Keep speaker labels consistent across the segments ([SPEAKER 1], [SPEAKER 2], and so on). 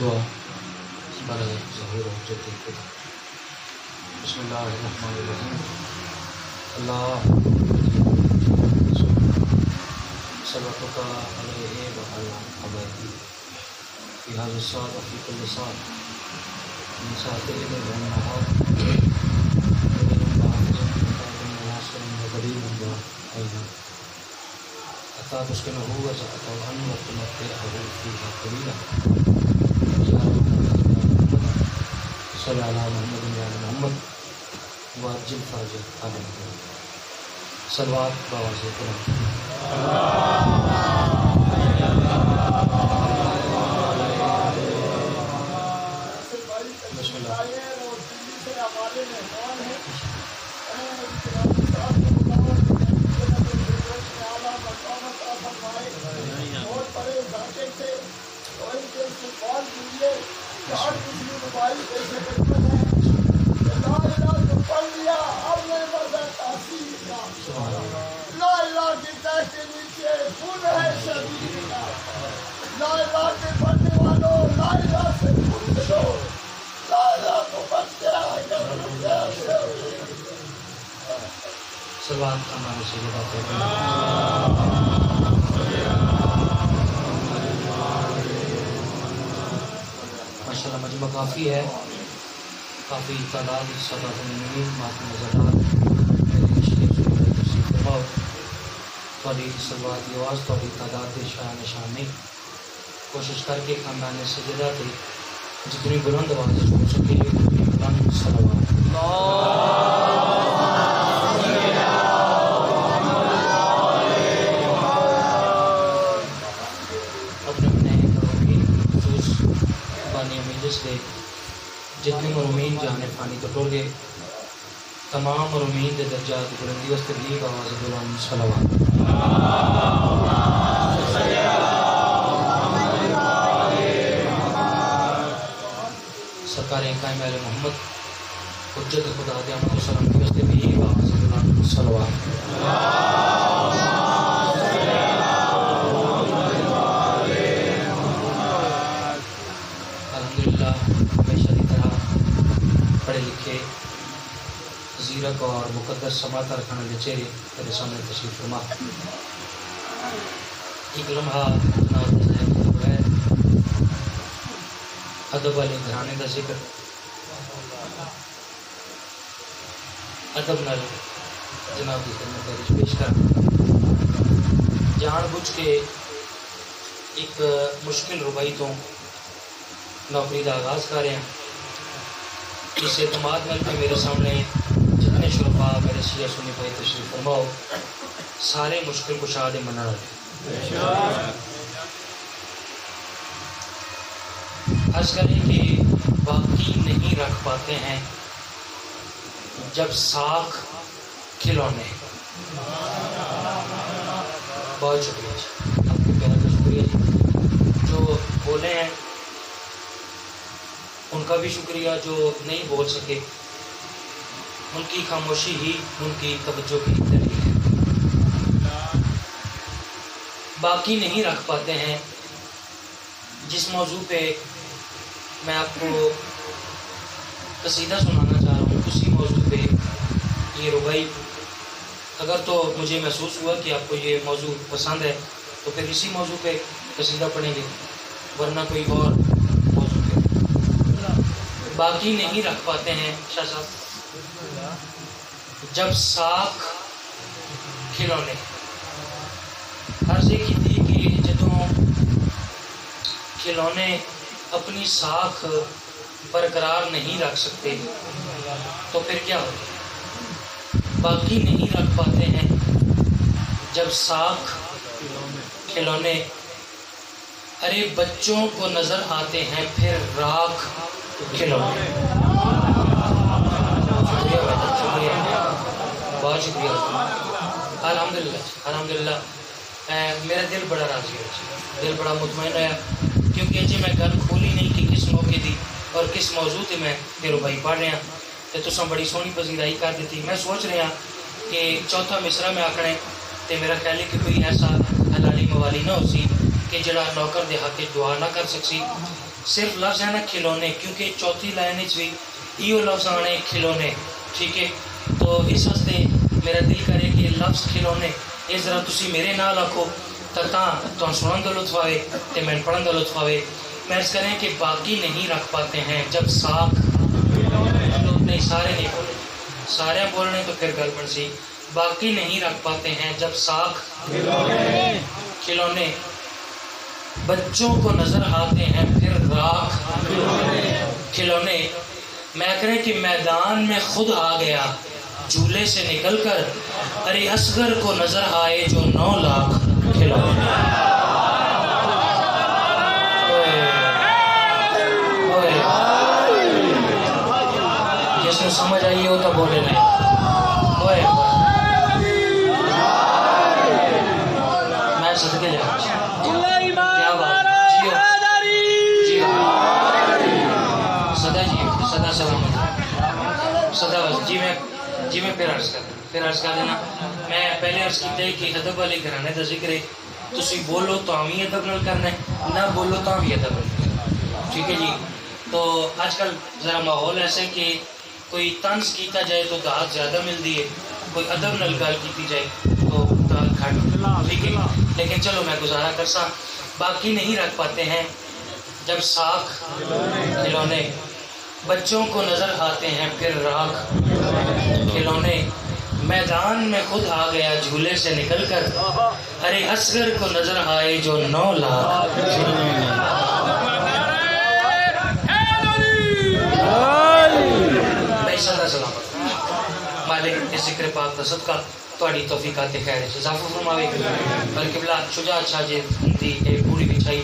[SPEAKER 1] دعا برائے ظہور حجت خدا۔ بسم اللہ الرحمن الرحیم۔ اللہ صلواتک علیہ وعلی حبیبہ فی ھذا الساعۃ وفی کل ساعۃ من ساعۃ الليل والنہار حتى تسكنه وتطمئن وتمتعه فيها قليلا يا محمد صل على محمد وعلى محمد وعجل فرجه على محمد صلوات بواز کرم بسم اللہ۔ صلوات ہمارے سیدہ ماشاء اللہ مجمع کافی ہے، کافی تعداد سادات المؤمنین ماتم نظرات تشریف فرماؤ۔ تھوڑی صلوات کی آواز تھوڑی تعداد کے شاہ نشان نہیں، کوشش کر کے خاندان سجدہ تے جتنی بلند آواز ہو سکے اتنی بلند صلوات۔ جتنے مرحومین جانے فانی تو ٹر گئے، تمام مرحومین کے درجات بلندی واسطے بھی آواز بلند صلوات۔ سرکار قائم اہل محمد حجت خدا دے احمد وسلم کی واسطے بھی آواز بلند صلوات۔ پڑھے لکھے زیرک اور مقدس سماعت رکھنے والے چہرے میرے سامنے تشریف فرما۔ ایک لمحہ جناب ہے ادب والے گھرانے کا ذکر، ادب نال جناب کی خدمت پیش کر جان بوجھ کے ایک مشکل ربائی تو نوکری کا آغاز کر رہے ہیں۔ اس اعتماد مل کے میرے سامنے جتنے شرفا میرے شیعہ سنی بھائی تشریف فرماؤ، سارے مشکل کشا دے منع والے۔ عرض کریں کہ باقی نہیں رکھ پاتے ہیں جب ساکھ کھلونے۔ بہت شکریہ جی، آپ کے پیار کا شکریہ جی۔ جو بولے ہیں ان کا بھی شکریہ، جو نہیں بول سکے ان کی خاموشی ہی ان کی توجہ کی دلیل ہے۔ باقی نہیں رکھ پاتے ہیں جس موضوع پہ میں آپ کو قصیدہ سنانا چاہ رہا ہوں، اسی موضوع پہ یہ ربائی، اگر تو مجھے محسوس ہوا کہ آپ کو یہ موضوع پسند ہے تو پھر اسی موضوع پہ قصیدہ پڑھیں گے، ورنہ کوئی اور موضوع پہ۔ باقی نہیں رکھ پاتے ہیں شاہ صاحب جب ساکھ کھلونے۔ عرض کی تھی کہ جدوں کھلونے اپنی ساکھ برقرار نہیں رکھ سکتے تو پھر کیا ہوگا؟ باقی نہیں رکھ پاتے ہیں جب ساکھ کھلونے، ارے بچوں کو نظر آتے ہیں پھر راکھ کھلونے۔ شکریہ، بہت شکریہ، الحمدللہ الحمدللہ۔ میرا دل بڑا راضی ہے، دل بڑا مطمئن ہے، کیونکہ جی میں گل کھولی نہیں کہ کس موقع دی اور کس موضوع تے میں تیرو بھائی پڑھ رہا تو تساں بڑی سونی پذیرائی کر دیتی۔ میں سوچ رہا کہ چوتھا مصرع میں آکھنا ہے تو میرا خیال ہے کہ کوئی ایسا حلالی موالی نہ ہو سی کہ جڑا نوکر دے حق دعا نہ کر سکسی، صرف لفظ ہے نا کھلونے، کیونکہ چوتھی لائن بھی یہ لفظ آنے کھلونے، ٹھیک ہے؟ تو اس واسطے میرا دل کرے کہ لفظ کھلونے یہ ذرا تسی میرے نال آکھو تو سنن دا لطف آئے تو میں پڑھن دا لطف آئے۔ میں عرض کریں کہ باقی نہیں رکھ پاتے ہیں جب ساکھ، نہیں سارے نہیں بولے، سارے بولنے تو پھر گل بن سی، باقی نہیں رکھ پاتے ہیں جب ساکھ کھلونے بچوں کو نظر آتے ہیں پھر راکھ کھلونے۔ میں کریں کہ میدان میں خود آ گیا جھولے سے نکل کر، ارے اصغر کو نظر آئے جو 9 لاکھ کھلونے۔ جس کو سمجھ آئی ہو تو بولے نہیں۔ میں صدقے جاؤں کیا بات، صدا جی، صدا سلامت، صدا بس جی میں پھر عرض کر دینا۔ میں پہلے عرض کیتا ہے کہ ادب والے گھرانے کا ذکر ہے، تسی بولو تو ہم ہی ادب نال کرنا ہے، نہ بولو تو ہم ہی ادب نال کرنا ہے، ٹھیک ہے جی؟ تو آج کل ذرا ماحول ایسے کہ کوئی طنز کیتا جائے تو داد زیادہ ملتی ہے، کوئی ادب نال گل کیتی جائے تو داد گھٹ، ٹھیک ہے؟ لیکن چلو میں گزارا کرسا، باقی نہیں رکھ پاتے ہیں جب ساکھ کھلونے بچوں کو نظر آتے ہیں پھر راکھ کھلونے۔ میدان میں خود آ گیا جھولے سے نکل کر، ارے اصغر کو نظر آئے جو 9 لاکھ کھلونے۔ بھائی صدا سلامت، مالک کے ذکر پاک کا صدقہ تھوڑی توفیقات خیر سے اضافہ فرماوے، بلکہ بلا شجاع چھاجے دی ایک پوری بچھائی،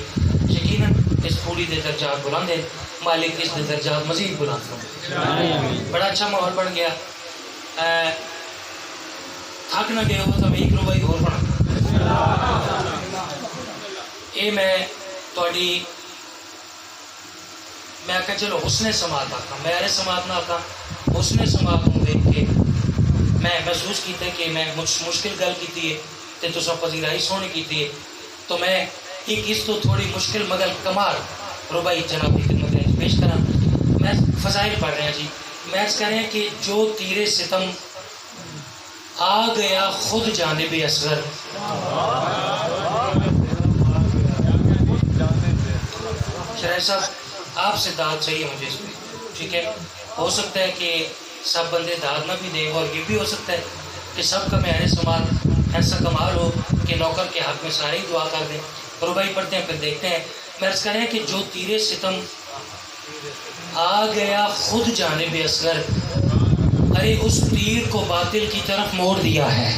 [SPEAKER 1] یقیناً اس پوری دے درجات بلند ہے، مالک اس دے درجات مزید بلند فرمائے۔ بڑا اچھا ماحول بن گیا، تھک نہ گئے ہو تو میں ایک نو بھائی اور بنا یہ میں آکا چلو حسن سماعت آکا، میرے سماعت نہ آکا، حسن سماعت ہوں دیکھ کے میں محسوس کیتا ہے کہ میں مشکل گل کیتی ہے تے تساں پذیرائی سونی کیتی ہے، تو میں ایک اس تو تھوڑی مشکل مگر کمال ربائی جناب کی خدمت ہے پیش کرا۔ میں فضائل پڑھ رہے ہیں جی، میں عرض کر رہے ہیں کہ جو تیر ستم آ گیا خود جانب اصغر، شرائع صاحب آپ سے داد چاہیے مجھے اس پہ، ٹھیک ہے؟ ہو سکتا ہے کہ سب بندے داد نہ بھی دیں، اور یہ بھی ہو سکتا ہے کہ سب کا معیار سماعت ایسا کمال ہو کہ نوکر کے حق میں سارے ہی دعا کر دیں۔ ربائی پڑھتے ہیں پھر دیکھتے ہیں۔ میں عرض کر رہے ہیں کہ جو تیر ستم آ گیا خود جانب اصغر، ارے اس تیر کو باطل کی طرف موڑ دیا ہے۔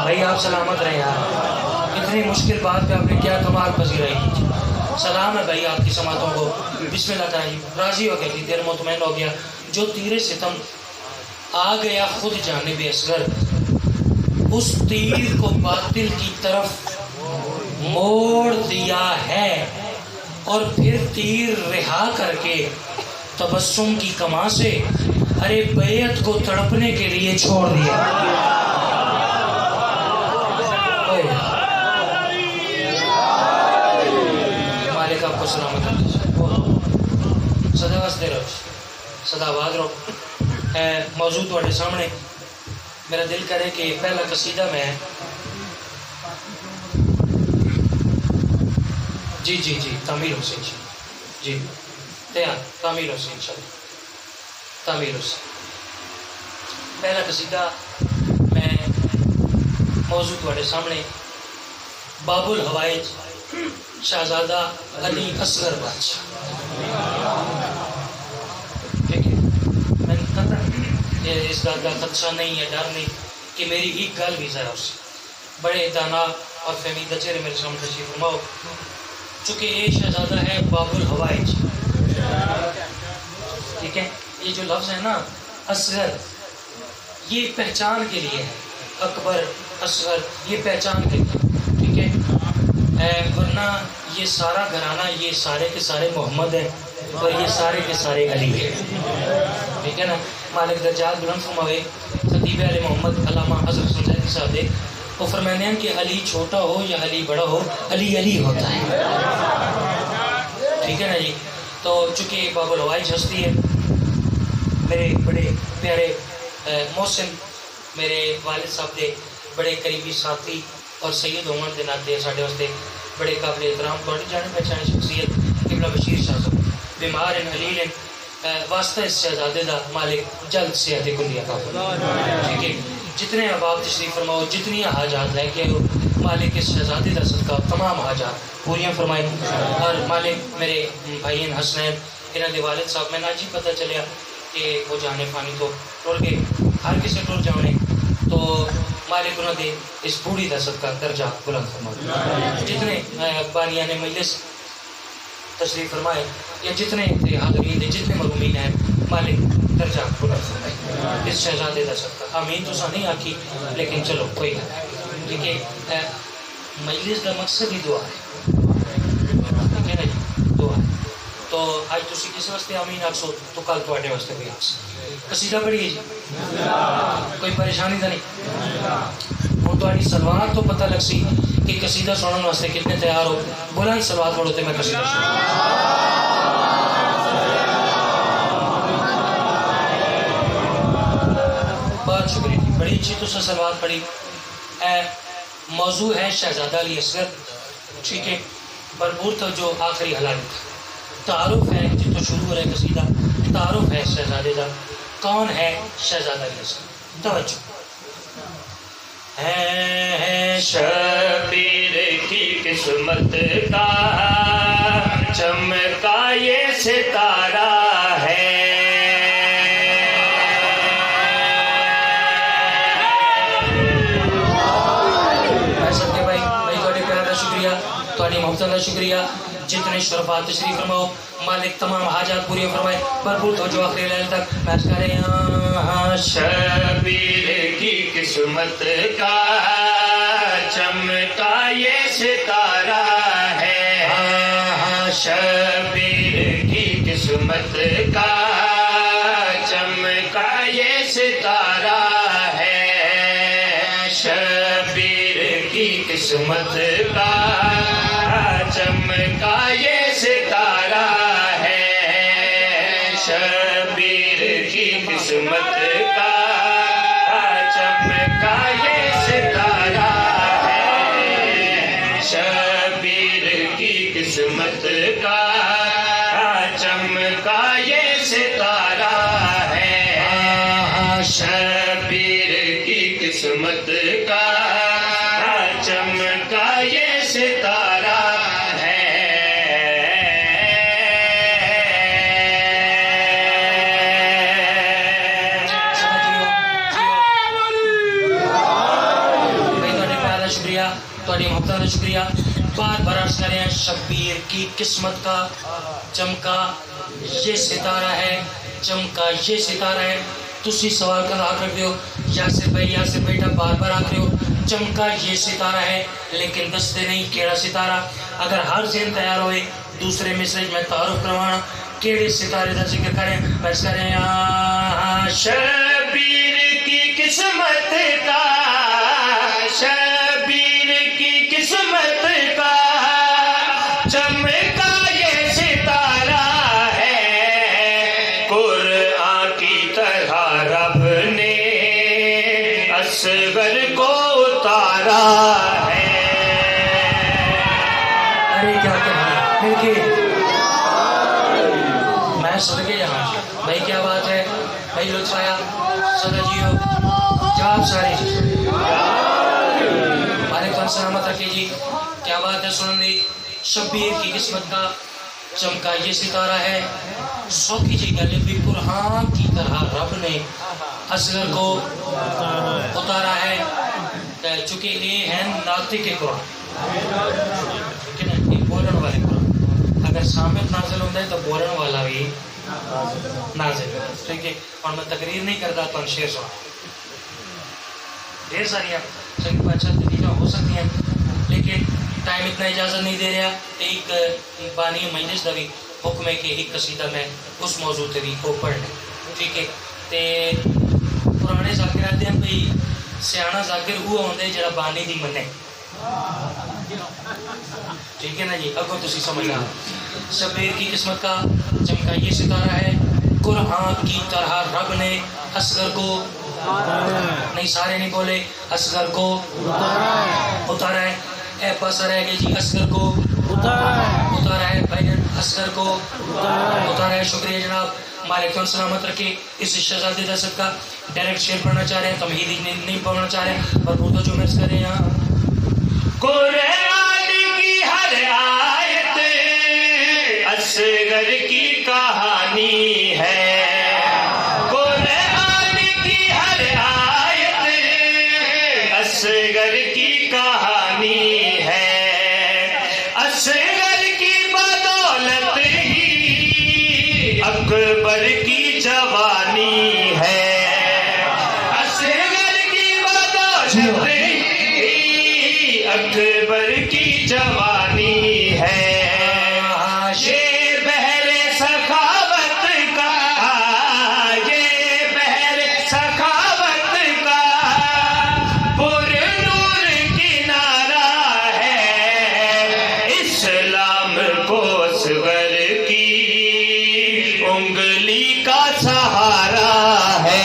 [SPEAKER 1] بھائی آپ سلامت رہے یار، اتنی مشکل بات پہ آپ نے کیا کمال پذیرائی کی۔ سلام ہے بھائی آپ کی سماعتوں کو، بسم اللہ کرائیے، راضی ہو گیا، دل مطمئن ہو گیا۔ جو تیر ستم آ گیا خود جانب اصغر، اس تیر کو باطل کی طرف موڑ دیا ہے، اور پھر تیر رہا کر کے تبسم کی کماں سے ارے بیعت کو تڑپنے کے لیے چھوڑ دیا۔ مالک آپ کو سلامت رکھے، صدا واسطے رہو، صدا آباد رہو۔ موضوع تھوڑے سامنے، میرا دل کرے کہ پہلا قصیدہ میں جی تعمیر حسین جی تیار، تعمیر حسین تعمیر حسین پہلا قصیدہ میں موضوع تھوڑے سامنے، باب الحوائج شہزادہ علی اصغر بادشاہ، ٹھیک ہے؟ میں اس بات کا خدشہ نہیں ہے، ڈر نہیں کہ میری ایک گل بھی ذرا اس بڑے دانا اور فہمیدہ چہرے میرے سامنے تشریف فرماؤ، چونکہ یہ شہزادہ ہے باب الحوائج، ٹھیک ہے؟ یہ جو لفظ ہے نا اصغر، یہ پہچان کے لیے ہے، اکبر اصغر یہ پہچان کے لیے، ٹھیک ہے؟ ورنہ یہ سارا گھرانہ یہ سارے کے سارے محمد ہیں، اور یہ سارے کے سارے علی ہیں، ٹھیک ہے نا؟ مالک درجات بلند فرماوے، خطیب علی محمد علامہ حضرت حسین صاحب دے وہ فرماتے ہیں کہ علی چھوٹا ہو یا علی بڑا ہو، علی علی ہوتا ہے، ٹھیک ہے نا جی۔ تو چونکہ باب الحوائج ہستی ہے، میرے بڑے پیارے محسن میرے والد صاحب کے بڑے قریبی ساتھی اور سید عمر کے ناطے سارے واسطے بڑے قابل احترام تھوڑی جانے پہچانی شخصیت قبلہ بشیر شاہ صاحب، بیمار علیل واسطہ اس شہزادے دا مالک جلد صحت کلی عطا فرمائے، ٹھیک ہے۔ جتنے احباب تشریف فرماؤ، جتنی حاجات لے کے ہو، مالک اس شہزادے دا صدقہ تمام حاجات پوریاں فرمائے، اور مالک میرے بھائین حسنین انہاں دے والد صاحب میں ناجی پتہ چلیا کہ وہ جانے فانی تو ٹر گئے، ہر کسی ٹر جانے، تو مالک انہوں دے اس بوڑھی دا صدقہ درجہ بلند فرمائے۔ جتنے بانیان مجلس تشریف فرمائے یا جتنے حاضرین دے جتنے مرحومین ہیں، مالک درجہ بلند فرمائے اس شہزادے دا صدقہ۔ آمین تو سا نہیں آکی، لیکن چلو کوئی نہیں، کیونکہ مجلس کا مقصد ہی دعا ہے، ٹھیک ہے نا جی، دعا ہے۔ تو آج تسی کس واسطے آمین آکسو تو کل تواڈے واسطے بھی آکس۔ قصیدہ پڑھیے جی، کوئی پریشانی تو نہیں؟ ہوں تواڈی سلوات تو پتہ لگ سی کہ قصیدہ سنن واسطے کتنے تیار ہو۔ بلند سلوات پڑھو تے میں قصیدہ سنوں۔ بہت شکریہ جی، بڑی اچھی تو سلوات پڑھی۔ موضوع ہے شہزادہ علی اصغر، ٹھیک ہے، بھرپور توجہ آخری حلال تعارف ہے جس تو شروع ہو رہا ہے قصیدہ، تعارف ہے شہزادے دا، کون ہے شہزادہ علی اصغر؟ توجہ ہے
[SPEAKER 2] شبیر کی قسمت کا چمکا یہ ستارہ ہے،
[SPEAKER 1] تھوڑی محبت کا شکریہ، جتنے شرفات تشریف فرماؤ، مالک تمام حاجات پوری فرمائے، بھرپور توجہ آخری لیل تک میں کریں۔
[SPEAKER 2] شبیر کی قسمت کا چمکا یہ ستارہ ہے، شبیر کی قسمت کا چمکا یہ ستارہ ہے، شبیر کی قسمت کا چمکا یہ ستارہ ہے، شبیر کی قسمت کا چمکا یہ ستارہ ہے، شبیر کی قسمت کا چمکا یہ ستارہ ہے، شبیر کی قسمت کا چمکا یہ ستارہ ہے۔
[SPEAKER 1] شکریہ، تھوڑی محبت کا شکریہ، بار بار عرض کریں شبیر کی قسمت کا چمکا یہ ستارہ ہے، چمکا یہ ستارہ ہے۔ تسی سوال کا حق رکھ دیو، یاسر بھائی یاسر بیٹا بار بار آکھ رہے ہو چمکا یہ ستارہ ہے، لیکن دستے نہیں کیڑا ستارہ۔ اگر ہر ذہن تیار ہوئے دوسرے میسج میں تعارف کروانا کیڑے ستارے کا ذکر کریں، بس کریں
[SPEAKER 2] شبیر کی قسمت کا، شبیر کی قسمت کا چمکا یہ ستارہ ہے، قرآن کی طرح رب نے اصغر کو اتارا ہے۔
[SPEAKER 1] ارے کیا میں صدقے یہاں بھائی، کیا بات ہے بھائی، لطف آیا، صدر جی ہو جواب سارے وعلیکم سلامت رکھے جی، کیا بات ہے سنن دی۔ شبیر کی قسمت کا چمکا یہ ستارہ ہے، سوکھی جی گل بھی قرآن کی طرح رب نے اصغر کو اتارا ہے، چونکہ یہ ہے ناطق قرآن، ٹھیک ہے نا، یہ بولن والے قرآن، اگر سامت نازل ہوتا ہے تو بولن والا بھی نازل، ٹھیک ہے۔ اور میں تقریر نہیں کرتا تو ہم شعر سنا، ڈھیر ساری سنگ پاچھا چیزیں ہو سکتی ہیں، لیکن ٹائم اتنا اجازت نہیں دے رہا۔ ایک بانی مجلس کا بھی حکم ہے کہ ایک قصیدہ میں اس موضوع تے بھی کو پڑھ لیں، ٹھیک ہے۔ تے پرانے ذاکرات ہیں بھائی سیاح ذاکر وہ ہوندے جڑا بانی دی منے. ٹھیک ہے نا جی, اگوں تسی سمجھنا. شبیر کی قسمت کا چمکا یہ ستارہ ہے, قرآن کی طرح رب نے اصغر کو نہیں, سارے نہیں بولے, اصغر کو اتارا ہے. اے پاس رہ گئے جی, اصغر کو اتارا ہے بھائی جان, اصغر کو اتارا ہے. شکریہ جناب, مالک کون سلامت رکھے. اس شہزادے کا صدقہ ڈائریکٹ شیئر پڑھنا چاہ رہے ہیں, تمہیدی نہیں پڑھنا چاہ رہے ہیں, پر وہ تو جو مرض کریں یہاں.
[SPEAKER 2] قرآن کی ہر آیت اصغر کی کہانی ہے. قرآن کی ہر آیت اصغر کی کہانی ہے. اصغر کی بدولت ہی اکبر کی جوانی ہے. اصغر کی بدولت اکبر کی جوانی ہے. یہ بحر سخاوت کا, یہ بحر سخاوت کا پر نور کنارہ ہے. اسلام کو اصغر کی انگلی کا سہارا ہے.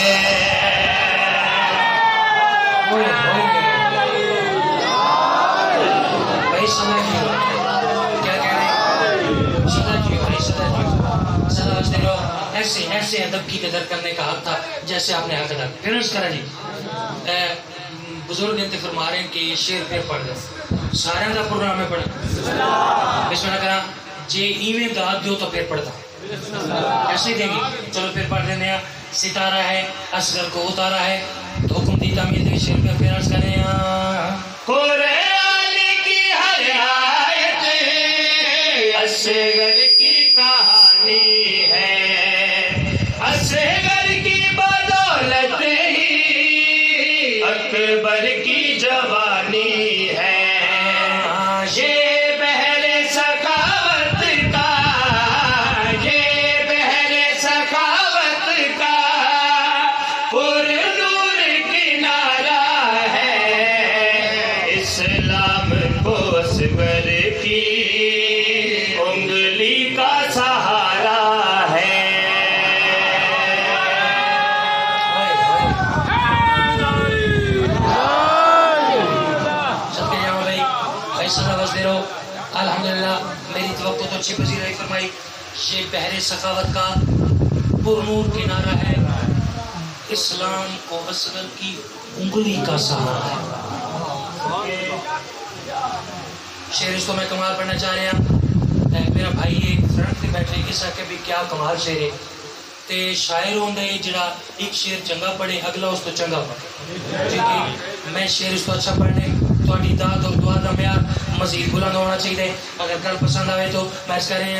[SPEAKER 1] ایسے ادب کی قدر کرنے کا حق تھا جیسے آپ نے حق ادا پھر عرض کرا جی. بزرگ انتے فرما رہے ہیں کہ یہ شعر پھر پڑھ دو, سارے کا پروگرام میں پڑھیں. بسم اللہ کرا جی, ایویں داد دیو تو پھر پڑھتا ایسے ہی دیں گی. چلو پھر پڑھ دینے ہیں. ستارہ ہے, اصغر کو اتارا ہے, تو حکم دی تعمیر دے شعر پہ پھر عرض کریں.
[SPEAKER 2] قرآن کی ہر آیت اصغر کی کہانی ہے. اصغر کی بدولت ہی اکبر کی جوانی ہے. یہ بحر سخاوت کا, یہ بحر سخاوت کا پر نور کنارہ ہے. اسلام کو اصغر کی انگلی کا سہارا ہے.
[SPEAKER 1] الحمدللہ میری توقع تو اچھی پذیرائی فرمائی. یہ بحر سخاوت کا پرنور کنارہ ہے, اسلام کو اصغر کی انگلی کا سہارا ہے. شعر اس کو میں کمال پڑھنا چاہ رہا ہوں. میرا بھائی ایک فرنٹ پہ بیٹھے کس کہ بھی کیا کمال شعر ہے. تے شاعر ہوندے جڑا ایک شعر چنگا پڑھے اگلا اس تو چنگا پڑھے. ٹھیک ہے, میں شعر اس کو اچھا پڑھنے تھوڑی داد اور دعا کا معیار مزید بلند ہونا چاہیے. اگر گل پسند آئے تو میں اس کریں.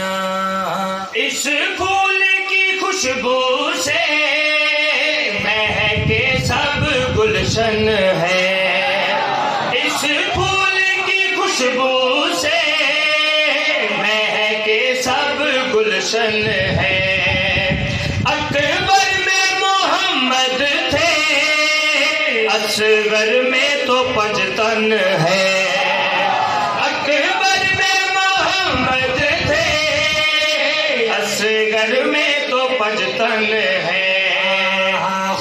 [SPEAKER 2] اس پھول کی خوشبو سے مہکے سب گلشن ہے. اس پھول کی خوشبو سے مہکے سب گلشن ہے. اکبر میں محمد تھے, اصغر میں تو پجتن ہے. اکبر میں محمد تھے, اصغر میں تو پجتن ہے.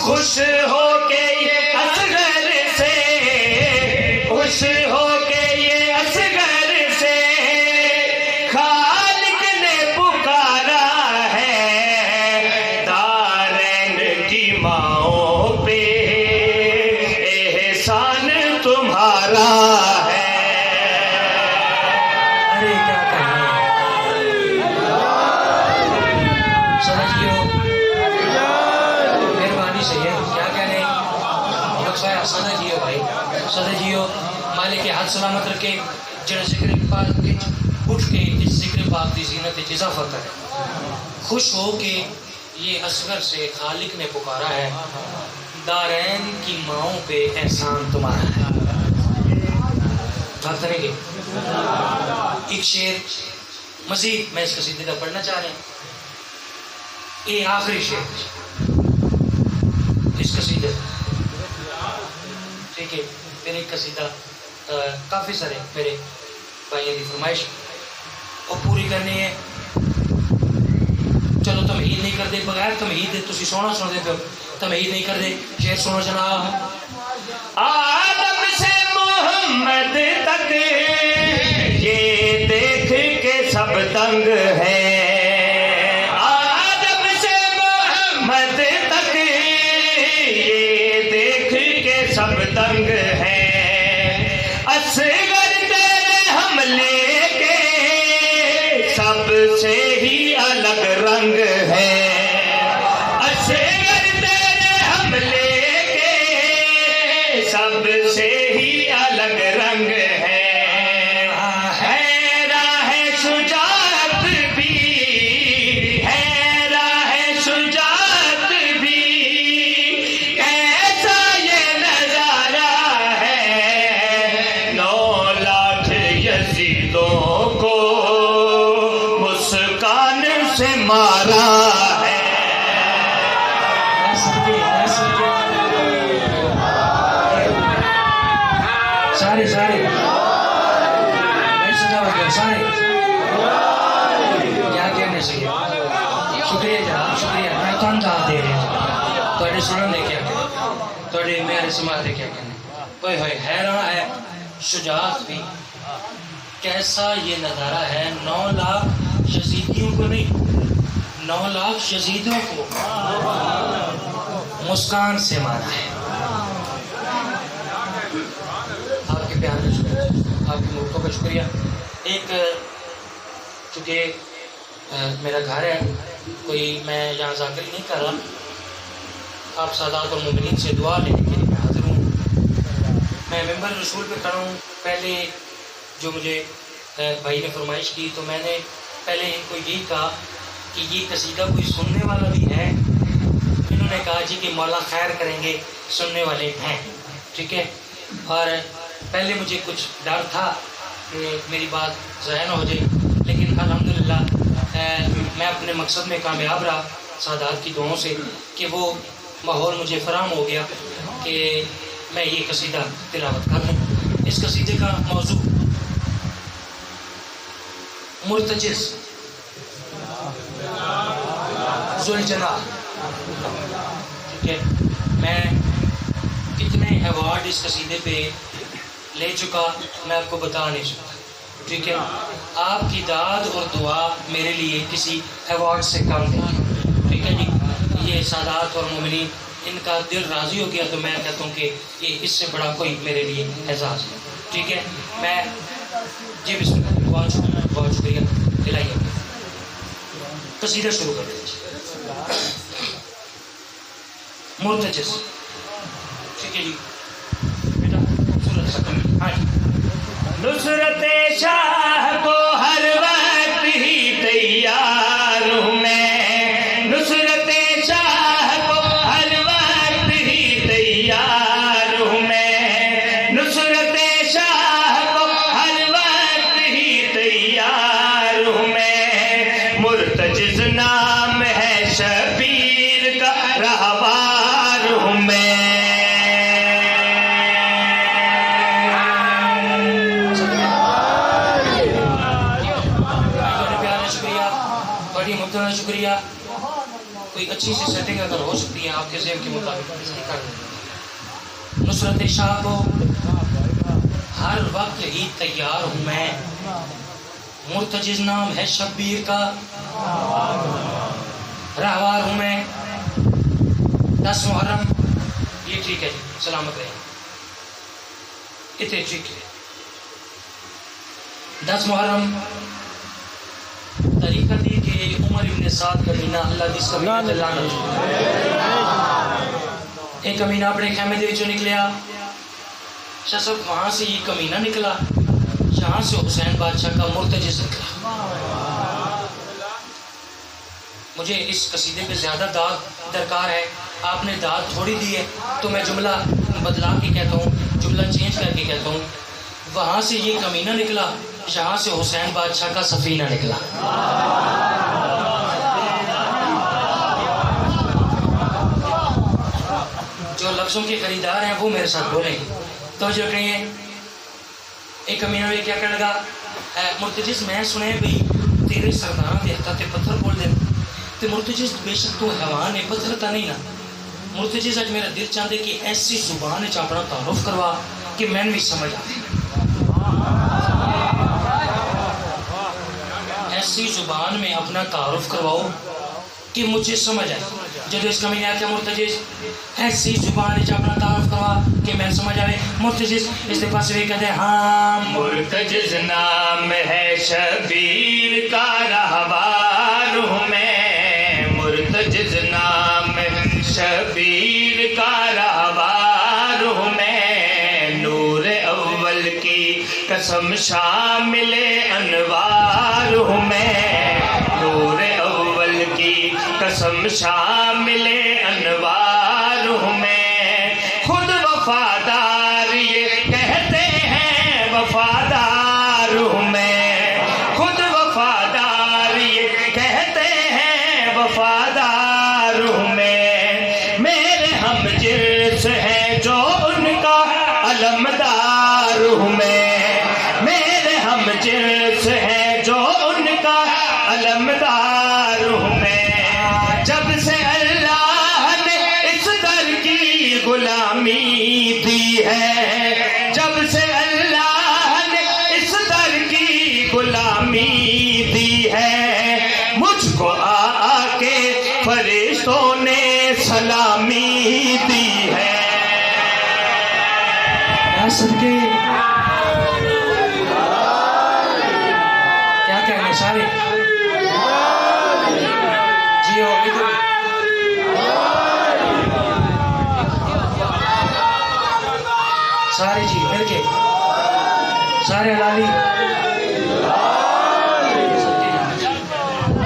[SPEAKER 2] خوش ہو کے یہ اصغر سے, خوش ہو کے یہ اصغر سے خالق نے پکارا ہے. دارین کی ماؤں پہ احسان تمہارا ہے.
[SPEAKER 1] ارے کیا کہیں سمجھیو, مہربانی سے ہے کیا کہنے. سمجھیو بھائی, سمجھیو. مالک کے ہاتھ سلامت رکھے جڑا ذکر پاک اٹھ کے اس ذکر پاک کی زینت اضافہ کرے. خوش ہو کہ یہ اصغر سے خالق نے پکارا ہے. دارین کی ماؤں پہ احسان تمہارا ہے. بات کریں گے ایک شعر مزید میں اس قصیدے کا پڑھنا چاہ رہا ہوں. یہ آخری شعر اس قصیدے. قصیدہ کافی سارے میرے بھائیوں کی فرمائش وہ پوری کرنی ہے. چلو تمہید نہیں کرتے بغیر تمہید تسی سونا سن دے پہ تمہید نہیں کرتے. شعر سنو جناب.
[SPEAKER 2] آدم سے محمد تک یہ دیکھ کے سب دنگ ہے. آدم سے محمد تک یہ دیکھ کے سب دنگ ہے. اصغر تیرے حملے کے سب سے ہی الگ رنگ ہے. اصغر تیرے حملے کے سب سے ہی الگ رنگ ہے. راہ شجاعت بھی ہے, راہ شجاعت بھی ایسا یہ نظارہ ہے. 9 لاکھ یزیدوں کو مسکان سے مارا ہے.
[SPEAKER 1] سارے سارے سارے کیا کہنے سے شکریہ جناب شکریہ. میں تو انداز دے رہا ہوں تھوڑے سنن دے کیا کہنے تھوڑے میرے سماعت دے کیا کہنے. اوئے ہوئے حیران ہے شجاعت بھی کیسا یہ نظارہ ہے. 9 لاکھ یزیدیوں کو نہیں 9 لاکھ یزیدوں کو مسکان سے مارا ہے. آپ کے پیار کا شکریہ آپ کے ملکوں کا شکریہ. ایک چونکہ میرا گھر ہے کوئی میں یہاں ذاکر نہیں کر رہا. آپ سادات اور مومنین سے دعا لینے کے لیے میں حاضر ہوں. میں ممبر رسول پہ کھڑا ہوں. پہلے جو مجھے بھائی نے فرمائش کی تو میں نے پہلے ان کو یہی کہا کہ یہ قصیدہ کوئی سننے والا بھی ہے. انہوں نے کہا جی کہ مولا خیر کریں گے سننے والے ہیں. ٹھیک ہے. اور پہلے مجھے کچھ ڈر تھا کہ میری بات ضائع نہ ہو جائے لیکن الحمدللہ میں اپنے مقصد میں کامیاب رہا سادات کی دعاؤں سے کہ وہ ماحول مجھے فراہم ہو گیا کہ میں یہ قصیدہ تلاوت کر لوں. اس قصیدے کا موضوع مرتجز ذوالجلال. ٹھیک ہے. میں کتنے ایوارڈ اس قصیدے پہ لے چکا میں آپ کو بتا نہیں سکتا. ٹھیک ہے. آپ کی داد اور دعا میرے لیے کسی ایوارڈ سے کم نہیں. ٹھیک ہے جی. یہ سادات اور مومنین ان کا دل راضی ہو گیا تو میں کہتا ہوں کہ یہ اس سے بڑا کوئی میرے لیے اعزاز ہے. ٹھیک ہے. میں جی بسم اللہ بہت شکریہ الہی. قصیدہ شروع کر دیجیے. مرتجز. ٹھیک ہے جی بیٹا خوبصورت سکم. ہاں جی.
[SPEAKER 2] نصرت شاہ کو ہر وقت ہی تیار ہوں میں. نصرت شاہ کو ہر وقت ہی تیار ہوں میں. نصرت شاہ کو ہر وقت ہی تیار ہوں میں. مرتجز نام ہے شبیر کا رہوار ہوں میں.
[SPEAKER 1] شکریہ. کوئی اچھی سی سیٹنگ اگر ہو سکتی ہے آپ کے ذہن کے مطابق کر دیں. نصرت شاہ کو ہر وقت ہی تیار ہوں میں. مرتجز نام ہے شبیر کا رہوار ہوں میں. 10 محرم یہ ٹھیک ہے جی سلامت رہے اتنے ٹھیک ہے. 10 محرم طریقہ دی کہ عمر ابن سعد کا مینہ اللہ جس کا مینہ لانا. ایک کمینہ اپنے خیمے دے وچوں نکلیا. شاہ صاحب وہاں سے یہ کمینہ نکلا جہاں سے حسین بادشاہ کا مرتجز نکلا. مجھے اس قصیدے پہ زیادہ داد درکار ہے. آپ نے داد تھوڑی دی ہے تو میں جملہ بدلا کے کہتا ہوں جملہ چینج کر کے کہتا ہوں. وہاں سے یہ کمینہ نکلا جہاں سے حسین بادشاہ کا سفینہ نکلا. جو لفظوں کے خریدار ہیں وہ میرے ساتھ بولیں. توجہ کریے. ایک امین ہوئے کیا کہنے لگا مرتجز میں سنے بھئی تیرے سرداراں دے ہتھاں تے پتھر بول دے تے مرتجز بے شک تو حیوان ہے پتھر تا نہیں نا. مرتجز اج میرا دل چاہتے کہ ایسی زبان وچ اپنا تعارف کروا کہ میں بھی سمجھ آئے. ایسی زبان میں اپنا تعارف کرواؤ کہ مجھے سمجھ آئے. جب اس کمی نے آیا مرتجز ایسی زبان وچ اپنا تعارف کروا کہ میں سمجھ آئے. مرتجز اس کے پاس بھی کہتے ہیں ہاں
[SPEAKER 2] مرتجز نام ہے شبیر کا رہوار ہوں میں. مرتجز نام شبیر کا رہوار ہوں میں. نور اول کی قسم شامل انوار ہوں میں. نور اول کی قسم شامل انوار ہوں میں. خود وفادار یہ کہتے ہیں وفادار ہوں میں. خود وفادار یہ کہتے ہیں وفادار ہوں میں. میرے ہم جنس ہیں جو ان کا علمدار ہوں میں. میرے ہم جنس ہیں جو ان کا علمدار ہوں میں. جب سے اللہ نے اس در کی غلامی دی ہے, جب سے اللہ نے اس در کی غلامی دی ہے, مجھ کو آ کے فرشتوں نے سلامی دی ہے.
[SPEAKER 1] صدقے کیا کہنے سارے جی ہو سارے جی مل کے سارے حلالی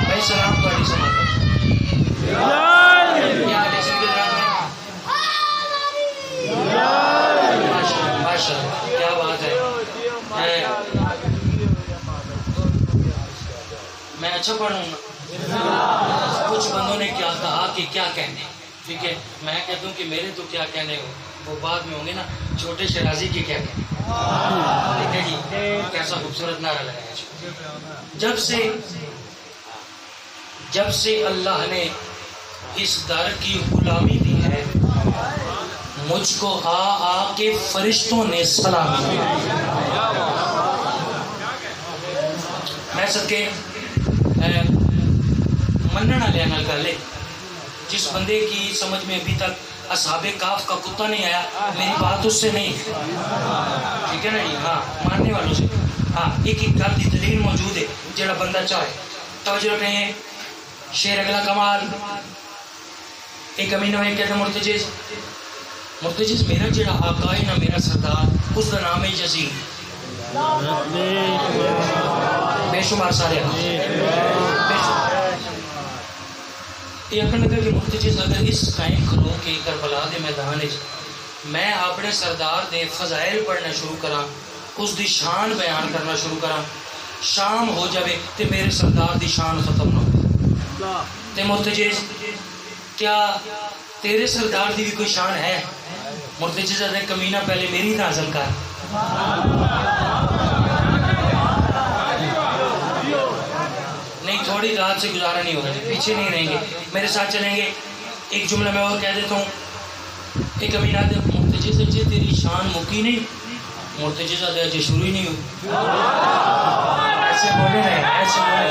[SPEAKER 1] بھائی سلام کو علی سماتا کیا لیسن کے درات میں ماشاءاللہ کیا بات ہے. میں اچھا پڑھوں گا. کچھ بندوں نے کیا کہا کہ کیا کہنے, ٹھیک ہے میں کہتا ہوں کہ میرے تو کیا کہنے ہو وہ بعد میں ہوں گے نا. چھوٹے شیرازی کے کیا کہنے, ٹھیک ہے جی. کیسا خوبصورت نعرہ لگایا. جب سے اللہ نے اس در کی غلامی دی ہے, مجھ کو آ کے فرشتوں نے سلام دی. میں صدقے مننا لینا گالے جس بندے کی سمجھ میں ابھی تک اصحاب کاف کا کتا نہیں آیا, میری بات اس سے نہیں, ٹھیک ہے نا جی. ہاں ماننے والوں سے ہاں ایک ایک گل کی دلیل موجود ہے جڑا بندہ چاہے. توجہ رکھیں شیر اگلا کمال. ایک امین ہوئے کہتے مرتجز مرتجز میرا جڑا آقا ہے نا میرا سردار اس کا نام ہے یزید. بے شمار سارے یہ اکھن لگا کہ مرتجز اگر اس قائم کرو کہ کربلا دے میدان میں اپنے سردار دے فضائل پڑھنا شروع کراں, اس دی شان بیان کرنا شروع کراں, شام ہو جاوے تے میرے سردار دی شان ختم نہ ہو. تے مرتجز کیا تیرے سردار دی بھی کوئی شان ہے؟ مرتجز نے کمینہ پہلے میری تعظیم کر. نہیں تھوڑی رات سے گزارا نہیں ہوگا, پیچھے نہیں رہیں گے, میرے ساتھ چلیں گے. ایک جملہ میں اور کہہ دیتا ہوں. ایک امین آدھے مرتجز جی تیری شان مکی نہیں, مرتجز آدھے جی شروع ہی نہیں ہو. ایسے بولے رہے ایسے بولے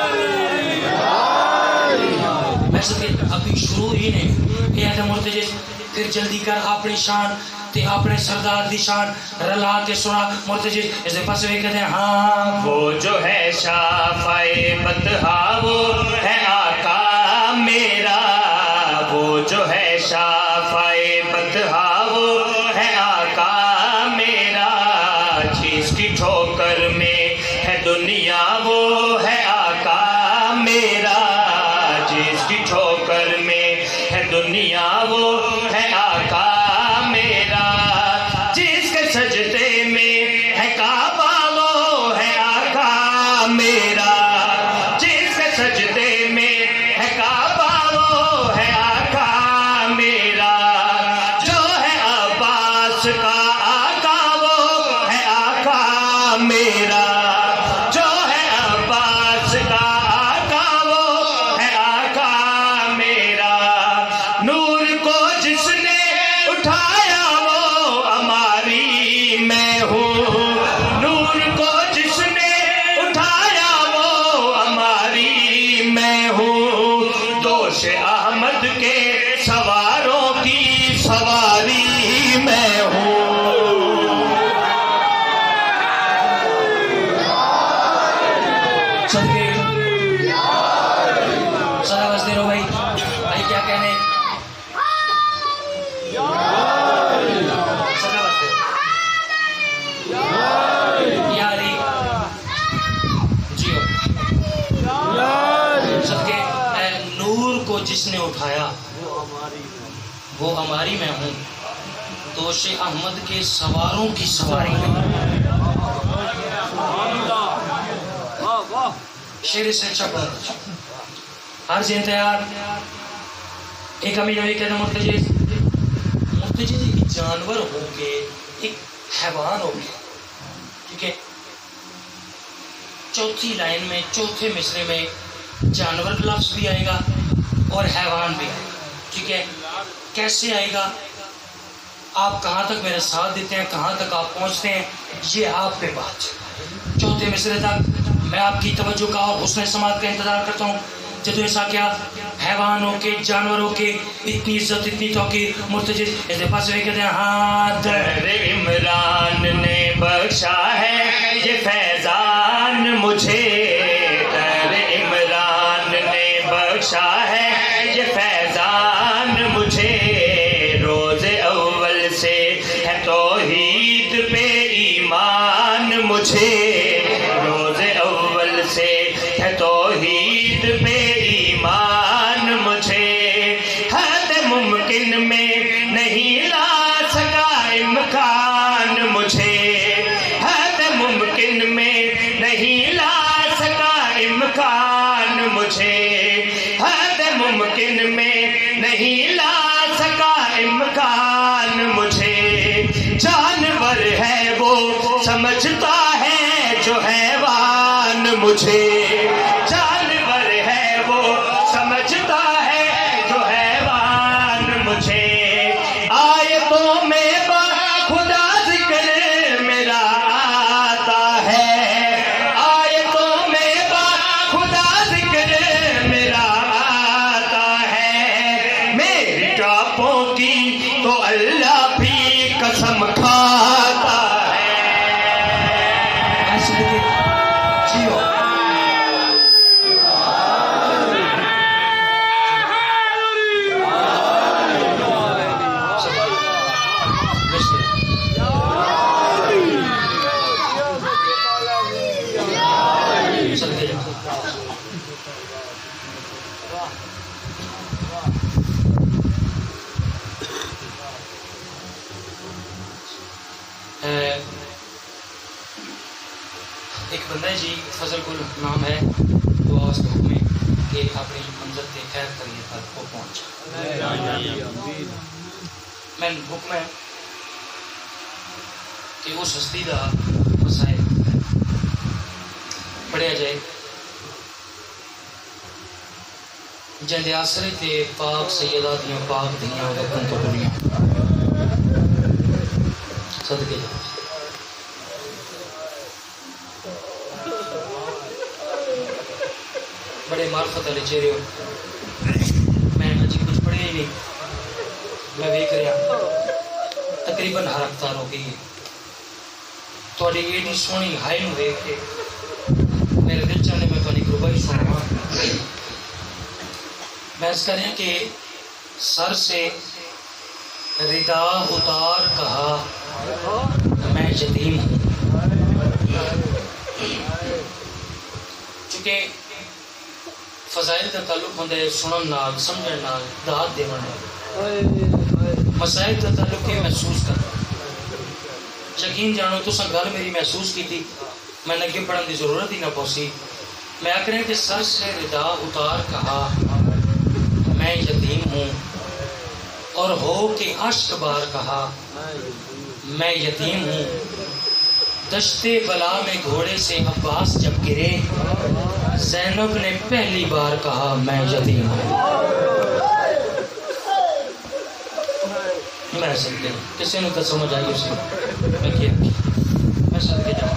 [SPEAKER 1] ویسے کہ ابھی شروع ہی نہیں. یہ آدھے مرتجز پھر جلدی کر اپنی شان تے اپنے سردار دی شان رلا کے سنا. مرتجز اس دے پاس بھی کہتے ہیں ہاں
[SPEAKER 2] وہ جو ہے شافعِ بطحا وہ ہے آقا میرا. وہ جو ہے شافعِ بطحا وہ ہے آقا میرا. جس کی ٹھوکر میں ہے دنیا وہ ہے آقا میرا. جس کی ٹھوکر میں ہے دنیا وہ ہے آقا میرا. جس کے سجدے میں ہے کعبہ وہ ہے آقا میرا. جس کے سجدے میں ہے کعبہ وہ ہے آقا میرا. جو ہے عباس کا آقا وہ میرا جو ہے عباس کا آقا وہ ہے آقا میرا نور کو جس نے اٹھایا وہ ہماری میں ہوں نور کو جس نے اٹھایا وہ ہماری میں ہوں دوش احمد کے سواروں کی سواری میں ہوں
[SPEAKER 1] سارا بس دے رہو بھائی بھائی کیا کہنے سارا بس دے یاری جیو صدقے اے نور کو جس نے اٹھایا وہ ہماری میں ہوں دوش احمد کے سواروں کی سواری میں شیر سے اچھا پڑھا ہر زین تیار ایک امیر نبی کہتا مرتجز ایک جانور ہو کے ایک حیوان ہو کے ٹھیک ہے چوتھی لائن میں چوتھے مصرے میں جانور لفظ بھی آئے گا اور حیوان بھی آئے گا ٹھیک ہے کیسے آئے گا آپ کہاں تک میرے ساتھ دیتے ہیں کہاں تک آپ پہنچتے ہیں یہ آپ پہ بات چوتھے مصرے تک میں آپ کی توجہ کا اور حسن سماعت کا انتظار کرتا ہوں جدو ایسا کیا حیوانوں کے جانوروں کے اتنی عزت اتنی توقیر مرتجز ایسے پاس ہوئے کہتے ہیں ہاں
[SPEAKER 2] در عمران نے بخشا ہے یہ فیضان مجھے در عمران نے بخشا ہے یہ فیضان مجھے روز اول سے ہے توحید پہ ایمان مجھے روز اول سے ہے توحید پہ ایمان مجھے حد ممکن میں نہیں لا سکا امکان مجھے حد ممکن میں نہیں لا سکا امکان مجھے حد ممکن میں نہیں لا سکا امکان مجھے جانور ہے وہ سمجھتا ہے جو حیوان مجھے جانور ہے وہ سمجھتا ہے جو حیوان مجھے آیتوں میں خدا ذکر میرا آتا ہے آیتوں میں خدا ذکر میرا آتا ہے میری ٹاپوں کی تو اللہ بھی قسم کھاتا ہے
[SPEAKER 1] ایسے دیکھیں جیو صدقے جاؤ ایک بندہ ہے جی فضل گل نام ہے وہ آواز کے حکم ہے کہ اپنی منزل کے خیر کریے پر وہ پہنچا میں حکم ہے کہ اس ہستی کا مسائل پڑھیا جائے جن آسرے تے پاک سیدہ دیاں پاک دیاں وطن تو پوریاں صدقے جاؤ بڑے معرفت والے چہرے ہو میں اجی کچھ پڑھے ہی نہیں میں ویکھ رہا تقریباً ہر افطار ہو گئی تھوڑی ایڈی سونی ہائی نو ویکھ کے میرے دل چاہنے میں تھوڑی گروبائی سنوا میں اس کر رہا کہ سر سے ردا اتار کہا میں یتیم ہوں چونکہ فضائل کا تعلق ہوتا ہے سنن نال سمجھن نال داد دیون نال مسائل کا تعلق ہے محسوس کرنا یقین جانو تو گل میری محسوس کی تھی میں نے اگے پڑھن کی ضرورت ہی نہ پہنچی میں آخر کہ سر سے ردا اتار کہا میں یتیم ہوں اور ہو کے اشک بار کہا میں یتیم ہوں دشتے بلا میں گھوڑے سے عباس جب گرے، زینب نے پہلی بار کہا میں یتیم ہوں۔ میں سمجھے کسی نے تو سمجھ آئی اسے میں سمجھ جاؤں۔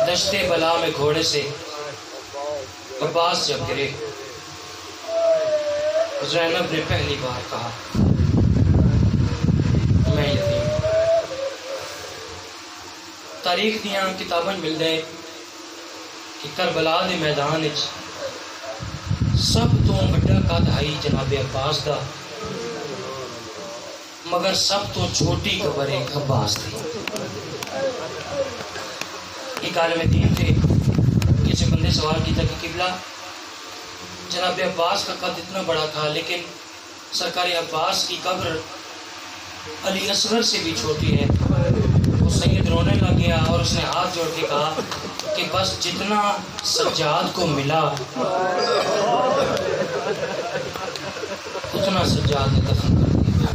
[SPEAKER 1] دشتے بلا میں گھوڑے سے عباس جب گرے، زینب نے پہلی بار کہا میں یتیم ہوں۔ تاریخ دیاں کتاباں مل دے کہ کربلا دے میدان وچ سب تو بڑا قد آئی جناب عباس دا، مگر سب تو چھوٹی قبر ایک عباس تھی۔ ایک عالم دین تھے، کسی بندے سوال کیا کہ قبلہ جناب عباس کا قد اتنا بڑا تھا لیکن سرکار عباس کی قبر علی اصغر سے بھی چھوٹی ہے۔ وہ سید رونے لگ گیا اور اس نے ہاتھ جوڑ کے کہا کہ بس جتنا سجاد کو ملا اتنا سجاد نے دفن کر دیا۔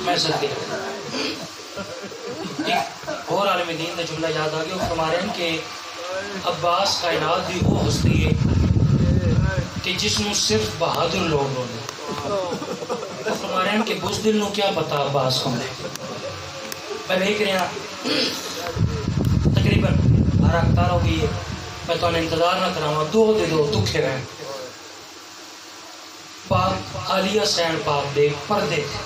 [SPEAKER 1] میں سد گیا۔ ایک اور عالم دین کا جملہ یاد آ گیا، وہ فرما رہے ہیں کہ عباس کائنات دی وہ ہستی ہے کہ جس نو صرف بہادر لوگ ہونے۔ وہ فرما رہے ہیں کہ بزدل نو کیا پتا عباس کون ہے۔ میں دیکھ رہا تقریباً 12 ہو گئی ہے، میں تو انتظار نہ کراں، دو دے دو دکھے رہے پاک عالیہ سین پاک دے پردے تھے۔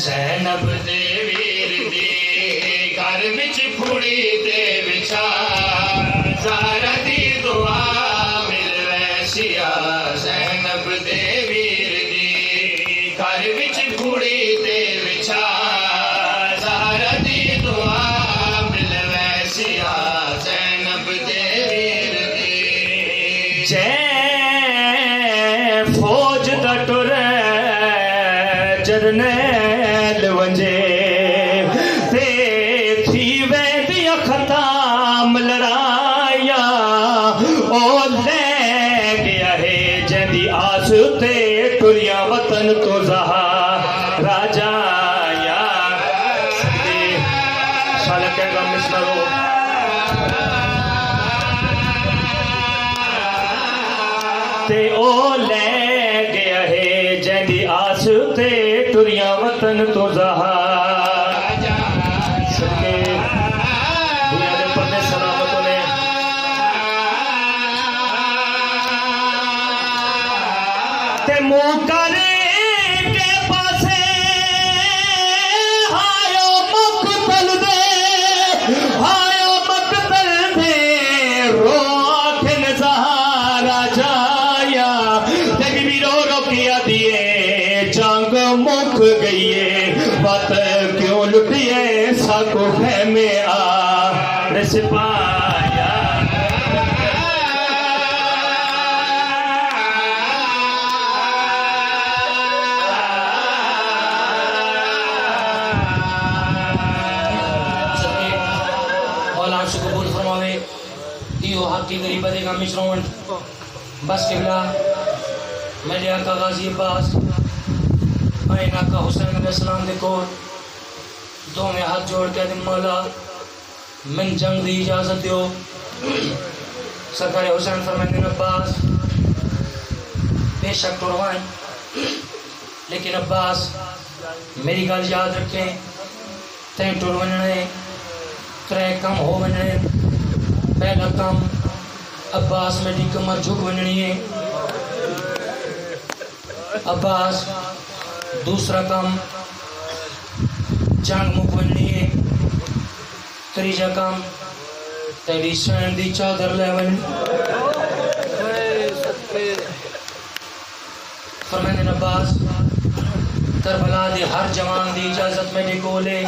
[SPEAKER 2] زینب دے ویر دی گھر وچ پھوڑی تے وچا، زہرا دی دعا مل ویسیا۔ زینب دے ویر دی گھر وچ پھوڑی تے وچا، زہرا دی دعا مل ویسیا۔ زینب دے ویر دی جے فوج دا ٹر جرنیل ونجے تے تھی ویندیا ختم لڑائیا، او لے گیا ہے جندی آس تے ٹریا وطن تو زہرا جایا۔ سالہ کہہ گا مصرو تے او لے گیا ہے جندی آس تے ٹریا وطن تو زہرا صدقے دنیا دے پردے سلامت ہونے۔ تے منہ کرے کے پاسے ہایو مقتل دے رو آکھن زہرا جایا۔ تکبیر رو کیا دیے جنگ مک گئیے، بات کیوں لٹیے ساکو خیمے آ رس پایا۔
[SPEAKER 1] مولا سے قبول فرماوے ایو حق کی غریبہ دے گا مشرون۔ بس قبلہ میرے آقا غازی عباس آئین آقا حسین علیہ السلام دے کو دو میں ہاتھ جوڑ کے دن مولا من جنگ دی اجازت دیو۔ سرکار حسین فرمائیں دن عباس بے شک ٹوڑوائیں، لیکن عباس میری گل یاد رکھیں، تین ٹوڑونے ترے کم ہو وننے۔ پہلا کم عباس میری کمر جھک وننی ہے عباس، دوسرا کم جنگ مک وننی ہے، تیجا کم تیری سین دی چادر لے ون۔ فرمائیں عباس کربلا دی ہر جوان دی اجازت میرے کول ہے،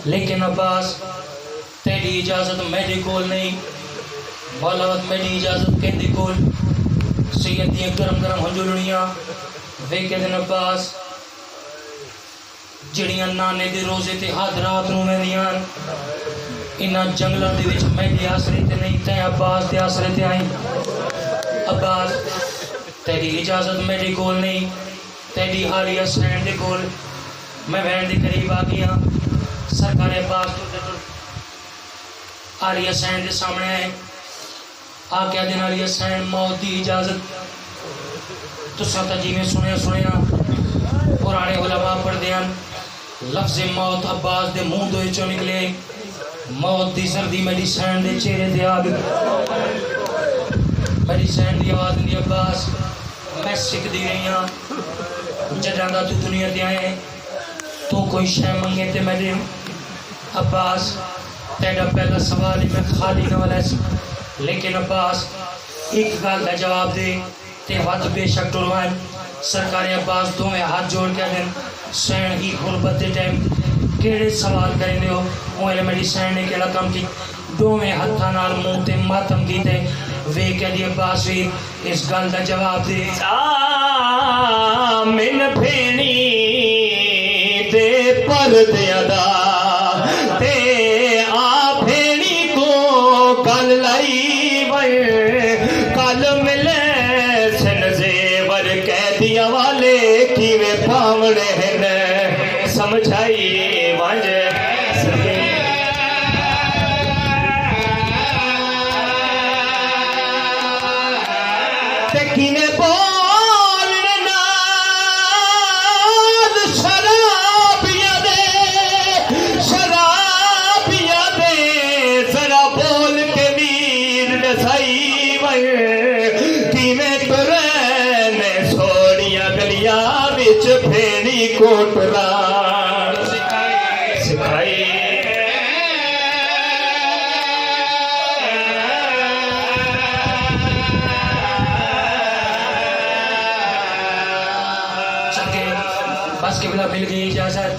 [SPEAKER 1] لیکن عباس تیری اجازت میرے کول نہیں، مولاوت میری اجازت کہندے کول۔ سید دی گرم گرم ہنجلڑیاں ویکھے دن عباس جڑیاں نانے دے روزے تے حد رات نو ویندیاں، انہاں جنگلاں دے وچ میرے آسرے تے نہیں، تے عباس دے آسرے تے آئی۔ عباس تیری اجازت میرے کول نہیں، تیری حالیہ سین دے کول میں بہن دے قریب آ گیا سرکار پاک حالیہ سین دے سامنے آئے آقا دن حالیہ سین موت دی اجازت تو ساتھ جی میں سنے پرانے علماء پڑھ دیاں لفظ موت عباس دے منہ دوئے چو نکلے موت دی سردی میری سین دے چہرے دے آگ میری سین دی آواز دی عباس میں سکھ دی رہی ہاں جداندہ تو دنیا دے آئے تو کوئی شے منگے تے میں دے عباس تیڑا پہلا سوال ہی میں خالی نہ والا لیکن عباس ایک گال دا جواب دے تے ہاتھ بے شک ٹروائن سرکار عباس دو میں ہاتھ جوڑ کے دن سین ہی غربت دے ٹائم کیڑے سوال کریں دے ہو اوہلے میری سین نے کیڑا کم کی دو میں ہتھا نال منہ تے ماتم کی تے وے کہہ دی عباس وی اس گل دا جواب دے
[SPEAKER 2] من پھینی دے پر دیا دا تے آ پھینی کو کل لائی ور کل ملے سن زیور کہہ دیا والے کی میں پاوڑے ہیں سمجھائی وانج تکینے بولنے ناد شرابیاں دے ذرا بول کے ویر نسائی ور کیویں ترنے سوڑیاں گلیاں وچ پھیڑی کوٹرا سکھائی
[SPEAKER 1] بس قبلہ مل گئی اجازت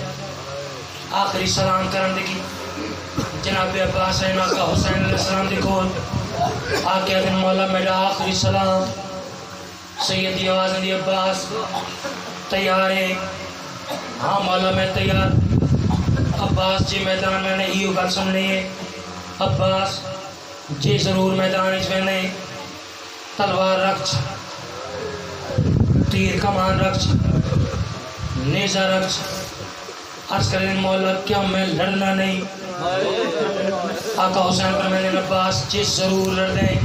[SPEAKER 1] آخری سلام کرن دے کی جناب عباس ہے آقا حسین علیہ السلام دے کھول آقا دن مولا میرا آخری سلام سیدی آواز دی عباس تیار ہے ہاں مولا میں تیار عباس جی میدان میں نے ایو گل سن لی ہے عباس جی ضرور میدان اس میں نے تلوار رکھ تیر کمان رکھ نیزہ رکھ عرض کریں مولا کیا میں لڑنا نہیں آقا حسین پر میں نے عباس جس ضرور لڑ دیں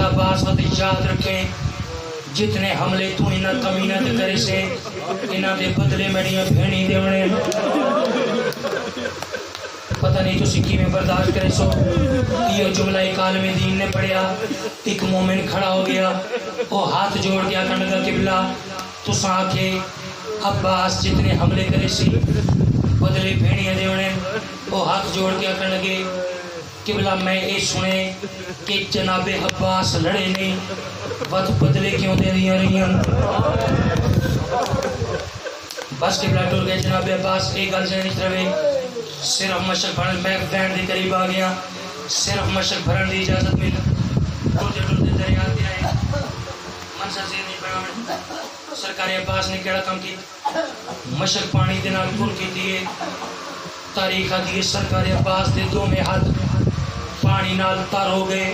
[SPEAKER 1] عباس وقت یاد رکھیں جتنے حملے تو انہاں کمینہ دے کرے سے انہاں دے بدلے میڈیاں بھینی دے ونے پتہ نہیں تو سکی میں برداشت کرے سو یہ جملہ ایک عالم دین نے پڑھیا ایک مومن کھڑا ہو گیا وہ ہاتھ جوڑ گیا کنگا قبلہ تو سانکھے عباس جتنے حملے کرے سی بدلے بھیڑیاں دے ہونے وہ ہاتھ جوڑ کے کرنے لگے قبلہ میں یہ سنے کہ جناب عباس لڑے نہیں وقت بدلے کیوں دے دیا رہی ہیں بس قبلہ ٹور گئے جناب عباس ایک گل سے نہیں روے صرف مشرق بھرن میں بینڈ دے قریب آ گیا صرف مشرق بھرن دی اجازت مل ٹوٹے دریا دے آئے منصر سے نہیں بڑا سرکار عباس نے کیڑا کام کی مشرق پانی دے نال کل کی دیئے تاریخ دیئے سرکار عباس دے دو میں ہاتھ پانی نال تار ہو گئے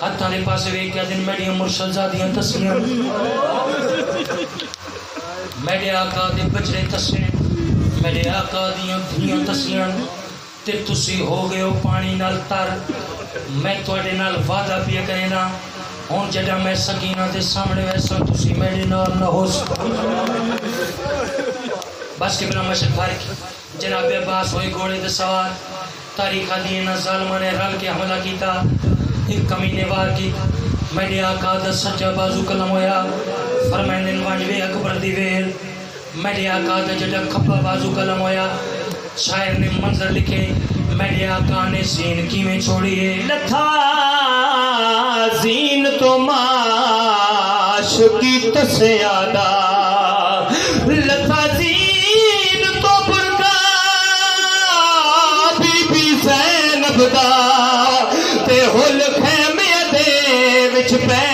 [SPEAKER 1] ہتھاں دے پاسے وے کیا دن میڈیا مرشد زادیاں تسیاں میڈیا آقا دے بچڑے تسیاں میڈیا آقا دیاں دھیاں تسیاں تے تسی ہو گئے ہو پانی نال تار میں توڑے نال وعدہ پیا کرے نا ہون جڑا میں سکینہ دے سامنے ویسا تسی میرے نال نہ ہو سکو بس کے بلا مشرق فارق جناب عباس ہوئی گھوڑے دے سوار تاریخہ دینا ظالمہ نے رل کے حملہ کیتا ایک کمینے وار کی میرے آقا دا سچا بازو کلم ہویا فرمائندن وانجوے اکبر دی ویل میرے آقا دا جڑا کھپا بازو کلم ہویا شاعر نے منظر لکھے میرے آقا نے زین کی میں چھوڑی ہے
[SPEAKER 2] لتھا زین تو معاش کی تسیادہ لتھا زین تو برگا بی بی زینب دا تے ہل خیمے دے وچ پہ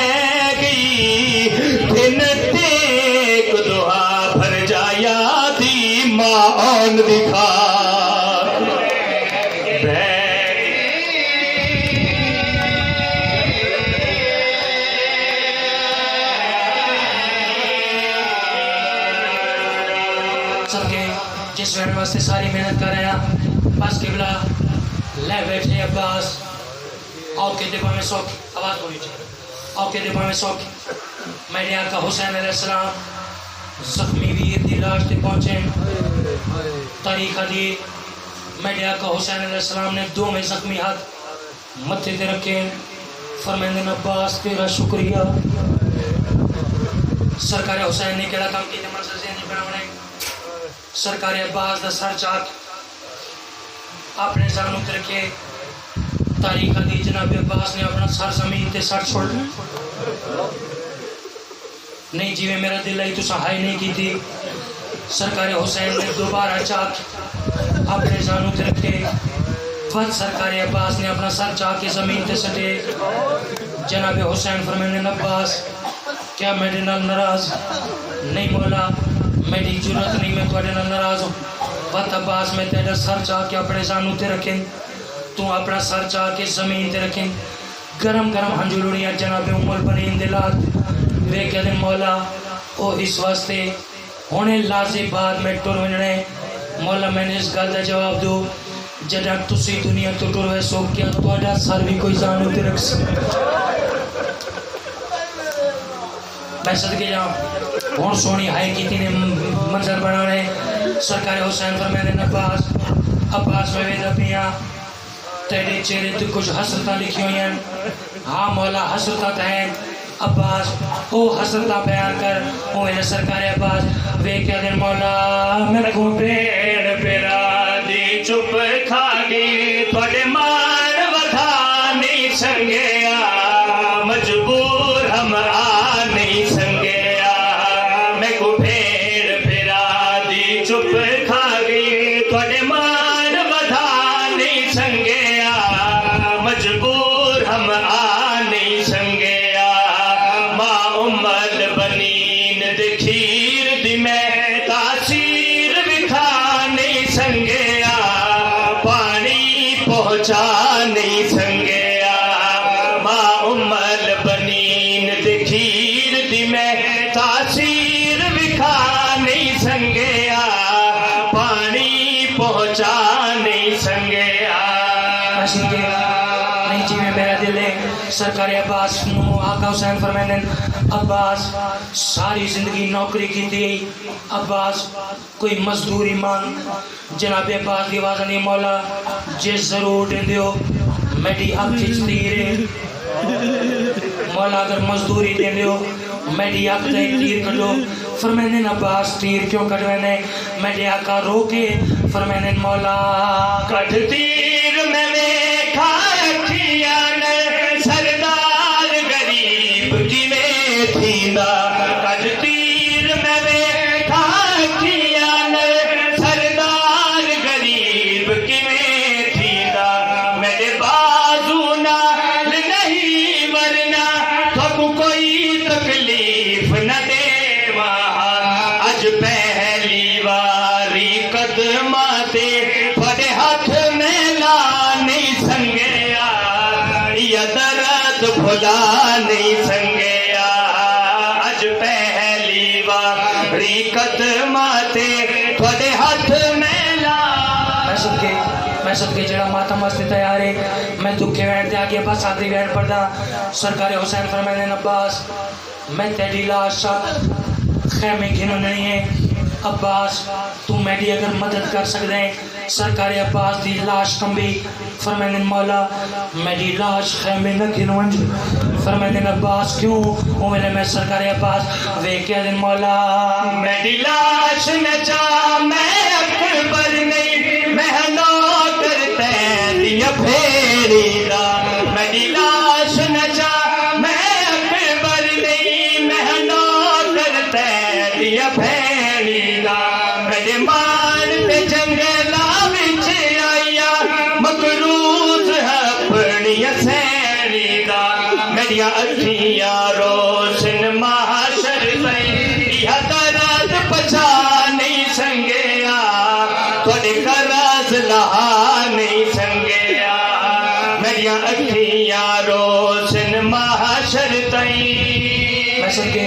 [SPEAKER 2] گئی دن ٹیک دعا بھر جایا دی ماں آن دکھا
[SPEAKER 1] مقصد کے جس وقت واسطے ساری محنت کر رہے ہیں بس قبلہ لے بیٹھے عباس آؤ کے دبا میں سوکھ آواز بولی چاہیے آؤ کے دبا میں سوکھ میرے آقا حسین علیہ السلام زخمی ویر دی لاش تے پہنچے تاریخ دی میرے آقا حسین علیہ السلام نے دو میں زخمی ہاتھ متھے تے رکھے فرمائندے عباس تیرا شکریہ سرکار حسین نے کہڑا کام کیتے منظر ذہنی بناونے سرکار عباس دا سر چاک اپنے زانوں تے رکھے تاریخ دی جناب عباس نے اپنا سر زمین تے سر چھوڑ نہیں جی میں میرا دل آئی تو سہائی نہیں کی تھی سرکار حسین نے دوبارہ چاک اپنے زانوں تے رکھے پھر سرکار عباس نے اپنا سر چاک کے زمین تے سٹے جناب حسین فرمائندے عباس کیا میرے نال ناراض نہیں مولا میری جرات نہیں میں تھوڑے نال ناراض ہوں بات عباس میں تیرا سر چاہ کے اپنے زانوں تے رکھیں تو اپنا سر چاہ کے زمین تے رکھیں گرم گرم ہنجلوڑیاں جناب البنین دلات وے کہ دن مولا او اس واسطے ہونے لازی بعد میں ٹر ونجنے مولا میں نے اس گل دا جواب دو جدہ تسی دنیا تو ٹر ہوئے سو کیا توڑا سر بھی کوئی زانوں تے رکھ سکتا میں صدقے جاؤں ہون سونی ہائی کی تینے منظر بنا رہے سرکار حسین فرمائندے عباس میں ویدہ پیا تیرے چہرے تو کچھ حسرتاں لکھی ہوئی ہیں ہاں مولا حسرتاں ہیں عباس او حسرتاں بیان کر او میرے سرکار عباس وے کیا دن مولا میں کو
[SPEAKER 2] پیڑ پیرا دی چپ کھا گئی توڑے مان ودھا نہیں سنگیا مجبور ہم آ نہیں سنگیا میں کو پیڑ پیرا دی چپ کھا گئی توڑے مان ودھا نہیں سنگیا مجبور ہم آ نہیں سنگیا ماں امل بنین دکھیر دی میں تاثیر بکھا نہیں سنگیا پانی پہنچا نہیں سنگیا ماں امل بنین دکھیر دی میں تاثیر بکھا نہیں سنگیا پانی پہنچا نہیں سنگیا
[SPEAKER 1] نہیں جی میں میرا دل ہے سرکار عباس نو آقا حسین فرمائندے عباس ساری زندگی نوکری کی تھی عباس کوئی مزدوری مانگ جناب عباس دی آواز نہیں مولا جس ضرور دیں دیو میری حق کھچتی رہے مولا اگر مزدوری دیں دیو میری حق دیں تیر کٹو فرمائندے عباس تیر کیوں کٹوینے میری آقا روکے فرمائندے مولا
[SPEAKER 2] کٹ تیر میں کھا رکھیاں سردار غریب کی میں تھیندا کٹ تیر میں کھا رکھیاں سردار غریب کی میں تھیندا میرے بازو نال نہیں ورنا تھکو کوئی تکلیف نہ دے وہاں اج پہلی واری قدماں تے پھڑے ہاتھ میں لا نہیں سنگیا یا درد بھلا نہیں سنگیا اج پہلی واری قدماں تے پھڑے ہاتھ میں لا
[SPEAKER 1] میں سب کے جڑا ماتم واسطے تیار ہے میں دکھے وین تے آگے بس آدھی وین پڑھدا سرکار حسین فرمائندے عباس میں تیری لاش خیمے گھنو نہیں ہے عباس تو میری اگر مدد کر سکتے ہیں سرکار عباس دی لاش کمبی فرمائندے مولا میری لاش خیمے نہ گھنونج فرمائندے عباس کیوں او میرے میں سرکار عباس وے کیا دن مولا
[SPEAKER 2] میری لاش نہ چاہ میں اکبر نہیں مہنو کرتے دیا پھیری دا میری لاش نہ چاہ میں اکبر نہیں مہنو کرتے دیا پھیری دا میرے مان پہ جنگلا بچ آیا مقروض ہے اپنی سیری دا میری اکھیاں روشن محشر پہ یا درد پچا نہیں سنگیا تھوڑے قرض لہا نہیں سنگیا میری اکھیاں روشن محشر تئی
[SPEAKER 1] میں سن کے